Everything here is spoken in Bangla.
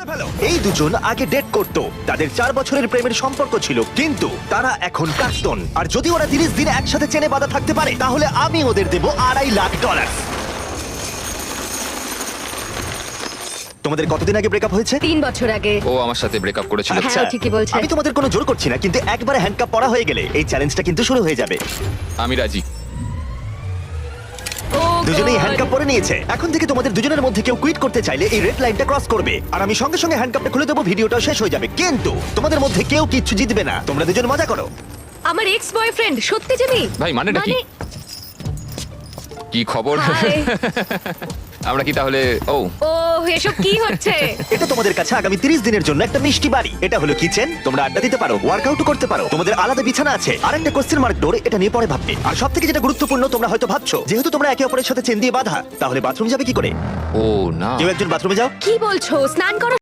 শুনে ফেলো। এই দুজন আগে ডেট করত, তাদের 4 বছরের প্রেমের সম্পর্ক ছিল, কিন্তু তারা এখন প্রাক্তন। আর যদি ওরা 30 দিন একসাথে চেনে বাঁধা থাকতে পারে, তাহলে আমি ওদের দেবো $2.5 লাখ। তোমাদের কতদিন আগে ব্রেকআপ হয়েছে? 3 বছর আগে। ও আমার সাথে ব্রেকআপ করেছিল। আচ্ছা, হ্যাঁ, ও ঠিকই বলছে। আমি তোমাদের কোনো জোর করছি না, কিন্তু একবার হ্যান্ডকাপ পরা হয়ে গেলে এই চ্যালেঞ্জটা কিন্তু শুরু হয়ে যাবে। আমি রাজি। ও দুজনেই God! হ্যান্ডকাপ পরে নিয়েছে। এখন থেকে তোমাদের দুজনের মধ্যে কেউ কুইট করতে চাইলে এই রেড লাইনটা ক্রস করবে, আর আমি সঙ্গে সঙ্গে হ্যান্ডকাপটা খুলে দেবো, ভিডিওটা শেষ হয়ে যাবে। কিন্তু তোমাদের মধ্যে কেউ কিচ্ছু জিতবে না, তোমরা দুজন মজা করো। আমার এক্স বয়ফ্রেন্ড, সত্যি জিমি? ভাই, মানেটা কি? কি খবর? হাই। আমরা কি তাহলে? ও ও, এসব কি হচ্ছে? এটা তোমাদের কাছে আগামী 30 দিনের জন্য একটা মিষ্টি বাড়ি। এটা হলো কিচেন, তোমরা আড্ডা দিতে পারো, ওয়ার্কআউট করতে পারো, তোমাদের আলাদা বিছানা আছে, আর একটা কোশ্চেন মার্ক ডোর, এটা নিয়ে পরে ভাববে। আর সবথেকে যেটা গুরুত্বপূর্ণ, তোমরা হয়তো ভাবছো যেহেতু তোমরা একে অপরের সাথে চেন দিয়ে বাঁধা, তাহলে বাথরুম যাবে কি করে? ও না। কেউ একজন বাথরুমে যাও। কি বলছো? স্নান করো।